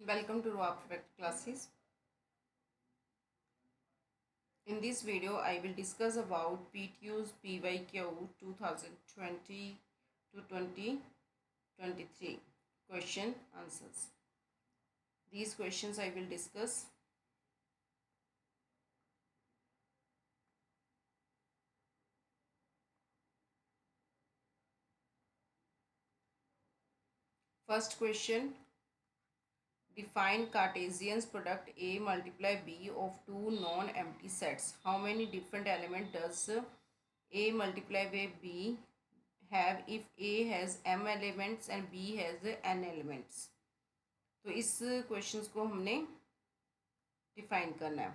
Welcome to Raw Perfect classes. In this video, I will discuss about PTU's PYQ 2020 to 2023 question answers. These questions I will discuss. First question, define Cartesian's product A multiply B of two non-empty sets. How many different elements does A multiply by B have if A has m elements and B has n elements? तो इस questions को हमने define करना है।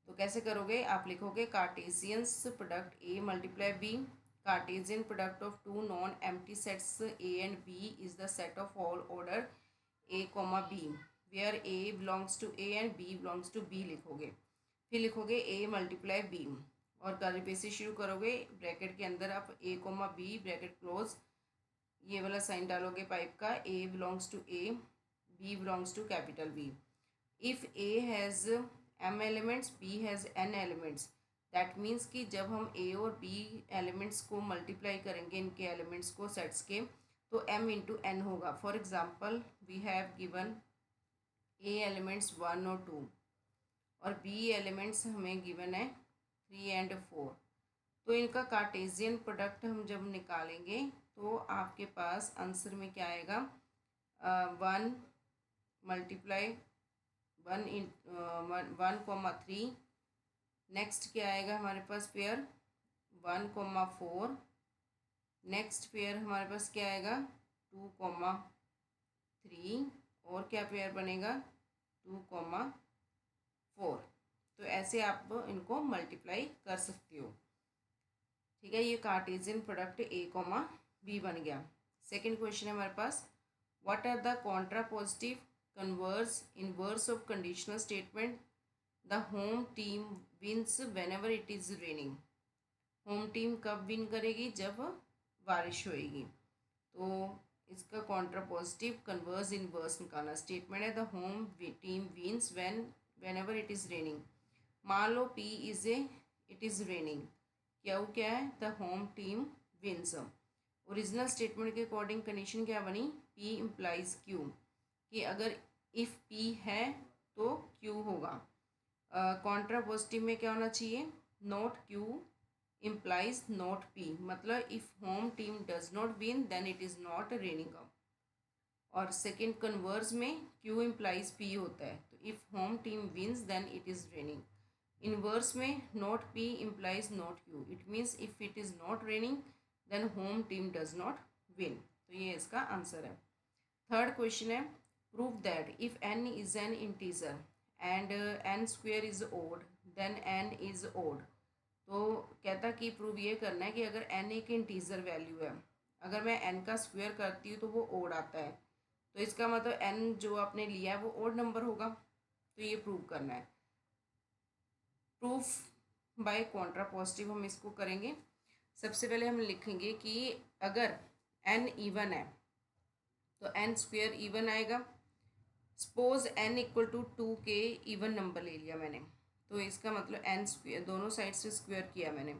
तो कैसे करोगे, आप लिखोगे cartesians product A multiply B, cartesian product of two non empty sets A and B is the set of all order A comma B where A belongs to A and B belongs to B लिखोगे। फिर लिखोगे A multiply B और curly brace से शुरू करोगे, bracket के अंदर आप A comma B bracket close ये वाला साइन डालोगे पाइप का, A belongs to A, B belongs to capital B. If A has m elements, B has n elements. That means कि जब हम A और B elements को multiply करेंगे, इनके elements को sets के, तो m into n होगा. For example, we have given A elements 1 और 2 और B elements हमें given है 3 and 4. तो इनका कार्टेशियन प्रोडक्ट हम जब निकालेंगे तो आपके पास आंसर में क्या आएगा, 1 मल्टीप्लाई 1,3। नेक्स्ट क्या आएगा हमारे पास पेयर 1,4। नेक्स्ट पेयर हमारे पास क्या आएगा 2,3 और क्या पेयर बनेगा 2,4। तो ऐसे आप इनको मल्टीप्लाई कर सकते हो। ठीक है, ये cartesian product A comma B बन गया। सेकंड क्वेश्चन है हमारे पास, what are the contrapositive converse inverse of conditional statement the home team wins whenever it is raining। Home team कब विन करेगी, जब बारिश होएगी। तो इसका कॉन्ट्रापोजिटिव कन्वर्स इनवर्स निकालना। स्टेटमेंट है the home team wins whenever it is raining। मान लो P is it is raining, क्या है the home team wins. Original statement के अकॉर्डिंग कंडीशन क्या बनी, P इम्प्लाइज Q, कि अगर इफ़ P है तो Q होगा। कॉन्ट्रापोजिटिव में क्या होना चाहिए, not Q implies not P, मतलब if home team does not win then it is not raining. और सेकेंड कन्वर्स में Q इम्प्लाइज P होता है, तो if home team wins then it is raining. Inverse में not P implies not Q, it means if it is not raining then home team does not win. तो ये इसका answer है। Third question है, prove that if n is an integer and n square is odd then n is odd। तो कहता कि prove ये करना है कि अगर n एक इंटीजर वैल्यू है, अगर मैं n का स्क्वायर करती हूँ तो वो ओड आता है, तो इसका मतलब n जो आपने लिया है वो ओड नंबर होगा। तो ये प्रूव करना है। प्रूफ बाय कॉन्ट्रापोजिटिव हम इसको करेंगे। सबसे पहले हम लिखेंगे कि अगर n इवन है तो n स्क्वायर इवन आएगा। Suppose n equal to 2k even number ले लिया मैंने, तो इसका मतलब n स्क्वेयर दोनों साइड से स्क्वायर किया मैंने,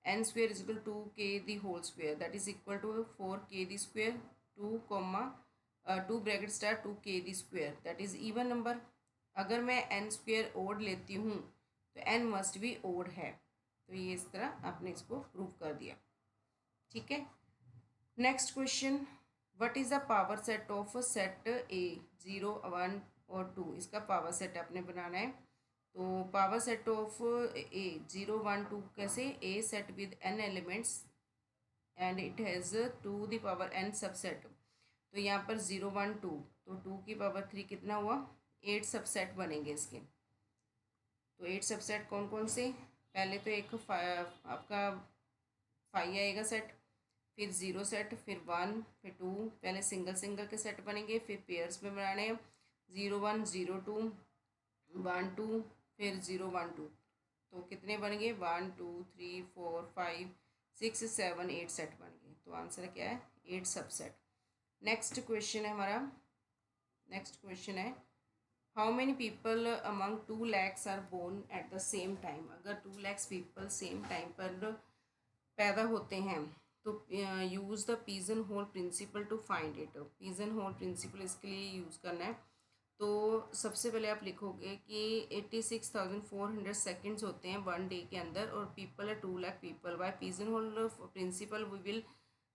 n square is equal 2k the whole square that is equal to 4k the square 2 bracket star 2k the square that is even number. अगर मैं n स्क्वेयर ओड लेती हूँ तो n must भी odd है। तो ये इस तरह आपने इसको प्रूव कर दिया। ठीक है, next question, what is the power set of set ए 0 1 और 2। इसका पावर सेट आपने बनाना है। तो पावर सेट ऑफ ए 0 1 2 कैसे, a set with n elements and it has 2 the power n subset. तो यहाँ पर 0 1 2, तो 2 की पावर 3 कितना हुआ, 8 सबसेट बनेंगे इसके। तो 8 सबसेट कौन कौन से, पहले तो एक आपका 5 आएगा सेट, फिर 0 सेट, फिर 1, फिर 2, पहले सिंगल सिंगल के सेट बनेंगे, फिर पेयर्स में बनाने हैं 0 1 0 2 1 2 फिर 0 1 2। तो कितने बन गए 1 2 3 4 5 6 7 8 सेट बन गए। तो आंसर क्या है 8 सबसेट। नेक्स्ट क्वेश्चन है हमारा, नेक्स्ट क्वेश्चन है how many people among 2 lakhs are born at the same time. अगर 2 lakhs पीपल सेम टाइम पर पैदा होते हैं तो use the pigeon hole principle to find it. Pigeon hole principle इसके लिए यूज़ करना है। तो सबसे पहले आप लिखोगे कि 86,400 सेकेंड्स होते हैं 1 डे के अंदर और पीपल है 2 lakh people. By pigeon hole principle we will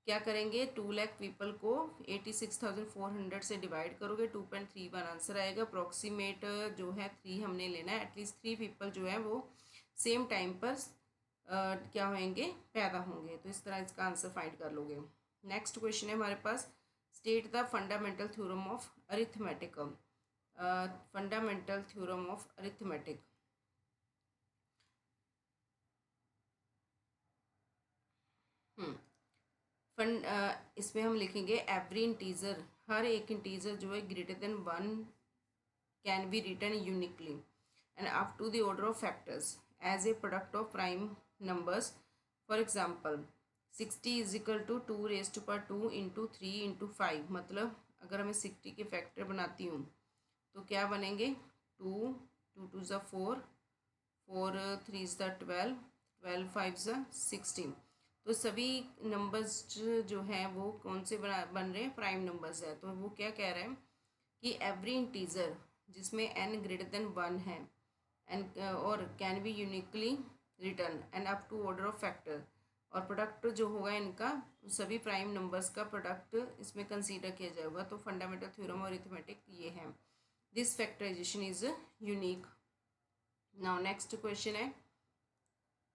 क्या करेंगे, 2 लाख पीपल को 86,400 से डिवाइड करोगे, 2.31 आंसर आएगा। अप्रॉक्सीमेट जो है 3 हमने लेना है, एटलीस्ट 3 पीपल जो है वो सेम टाइम पर क्या होंगे, पैदा होंगे। तो इस तरह इसका आंसर फाइंड कर लोगे। नेक्स्ट क्वेश्चन है हमारे पास, state the fundamental theorem of arithmetic. Fundamental theorem of arithmetic. इसमें हम लिखेंगे एवरी इंटीजर, हर एक इंटीजर जो है greater than 1 can be written uniquely and up to the order of factors as a product of prime numbers. For example 60 is equal to 2 into 3 into 5। मतलब अगर मैं 60 के फैक्टर बनाती हूँ तो क्या बनेंगे, 2 2 2 ज़ा 4 4 3 ज़ा 12 12 5 ज़ा 16। तो सभी नंबर्स जो हैं वो कौन से बन रहे हैं, प्राइम नंबर्स है। तो वो क्या कह रहे हैं कि एवरी इंटीजर जिसमें n ग्रेटर देन 1 है एंड और can be uniquely written and up to order of factor, और प्रोडक्ट जो होगा इनका सभी प्राइम नंबर्स का प्रोडक्ट इसमें कंसीडर किया जाएगा। तो फंडामेंटल थ्योरम और अरिथमेटिक ये है, this factorization is unique. Now next question है,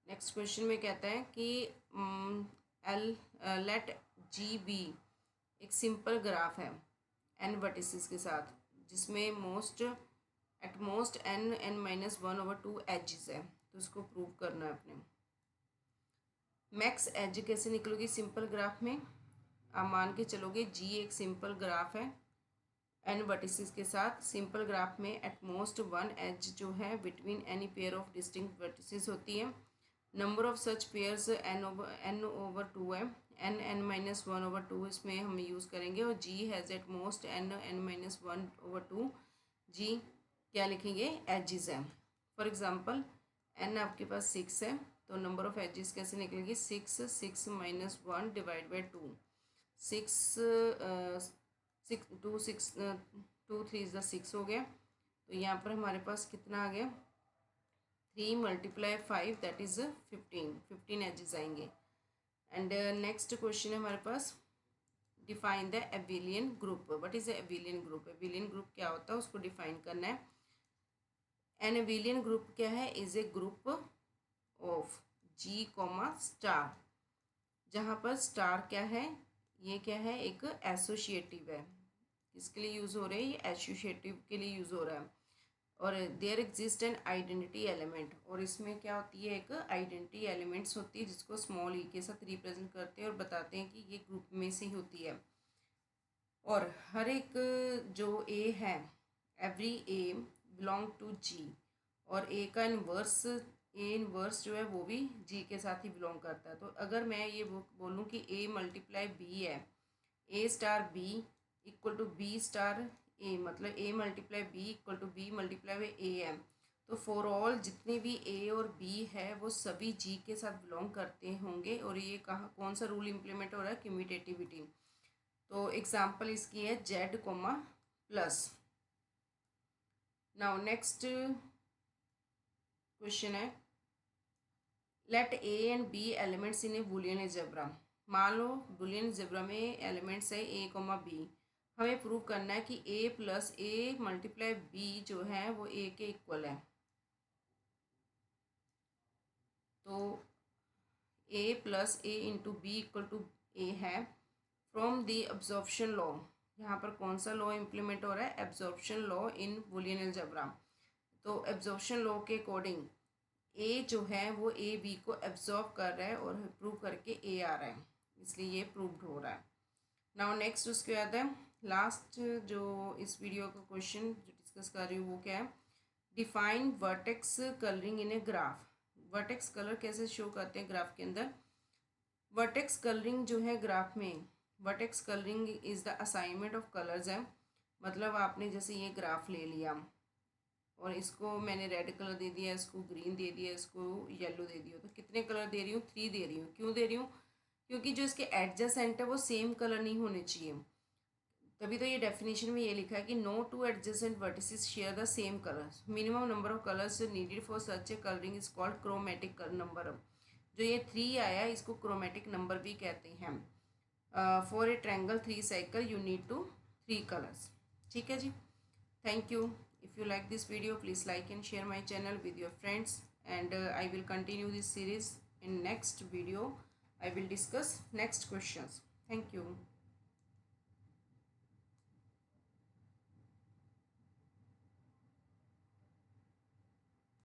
नेक्स्ट क्वेश्चन में कहता है कि लेट जी बी एक सिंपल ग्राफ है n वर्टिसेस के साथ, जिसमें एट मोस्ट n-1/2 एजेस है। तो इसको प्रूव करना है अपने। मैक्स एज कैसे निकलोगी सिंपल ग्राफ में, आप मान के चलोगे g एक सिंपल ग्राफ है n वर्टिसेस के साथ। सिंपल ग्राफ में एट मोस्ट 1 एज जो है between any pair of distinct vertices होती है। Number of such pairs n/2 है, n-1/2 इसमें हम यूज़ करेंगे। और g has at most n-1/2 g क्या लिखेंगे, एजिस है। फॉर एग्जांपल n आपके पास 6 है तो नंबर ऑफ एजिस कैसे निकलेगी, 6 6 माइनस 1 डिवाइड बाई 2। 6 2 3 ज़ा 6 हो गया। तो यहाँ पर हमारे पास कितना आ गया, 3 × 5 दैट इज़ 15 एजेस आएंगे। एंड नेक्स्ट क्वेश्चन है हमारे पास, define the abelian group. What is abelian group, abelian group क्या होता है उसको डिफाइन करना है। एन एबिलियन ग्रुप क्या है, is a group of G comma star, जहाँ पर स्टार क्या है, ये क्या है, एक एसोशिएटिव है। किसके लिए यूज़ हो रहा है, ये एसोशिएटिव के लिए यूज़ हो रहा है। और there exist an identity element, और इसमें क्या होती है, एक आइडेंटिटी एलिमेंट्स होती है जिसको स्मॉल ई के साथ रिप्रेजेंट करते हैं और बताते हैं कि ये ग्रुप में से ही होती है। और हर एक जो ए है, एवरी ए बिलोंग टू जी, और ए का इन्वर्स, ए इन्वर्स जो है वो भी जी के साथ ही बिलोंग करता है। तो अगर मैं ये बोलूँ कि ए मल्टीप्लाई बी है, A star B equal to B star A, मतलब A multiply B equal to B multiply by A है। तो फॉर ऑल जितने भी ए और बी है वो सभी जी के साथ बिलोंग करते होंगे। और ये कहाँ कौन सा रूल इम्प्लीमेंट हो रहा है, कम्यूटेटिविटी। तो एग्जाम्पल इसकी है Z comma plus. Now next question है, let A and B elements in A boolean algebra. मान लो बूलियन अलजेब्रा में एलिमेंट्स है ए कोमा बी। हमें प्रूव करना है कि A plus A multiply B जो है वो ए के इक्वल है। तो A plus A into B equal to A है। फ्रॉम दी एब्जॉर्प्शन लॉ, यहाँ पर कौन सा लॉ इम्प्लीमेंट हो रहा है, absorption law in Boolean algebra. तो एब्जॉर्प्शन लॉ के अकॉर्डिंग ए जो है वो ए बी को एब्जॉर्ब कर रहा है और प्रूव करके ए आ रहा है, इसलिए ये प्रूव्ड हो रहा है। नाउ नेक्स्ट उसके बाद है लास्ट जो इस वीडियो का क्वेश्चन जो डिस्कस कर रही हूँ वो क्या है, define vertex colouring in a graph. Vertex colour कैसे शो करते हैं ग्राफ के अंदर। वर्टेक्स कलरिंग जो है ग्राफ में, vertex colouring is the assignment of colours है। मतलब आपने जैसे ये ग्राफ ले लिया, और इसको मैंने रेड कलर दे दिया, इसको ग्रीन दे दिया, इसको येलो दे दिया, तो कितने कलर दे रही हूँ? 3 दे रही हूँ। क्यों दे रही हूँ? क्योंकि जो इसके एडजेसेंट है वो सेम कलर नहीं होने चाहिए। तभी तो ये डेफिनेशन में ये लिखा है कि no two adjacent vertices share the same colours, minimum number of colours needed for such a colouring is called chromatic number. जो ये 3 आया इसको क्रोमेटिक नंबर भी कहते हैं। For a triangle 3 cycle you need to 3 colours. ठीक है जी, thank you. If you like this video please like and share my channel with your friends, and I will continue this series in next video. I will discuss next questions. Thank you.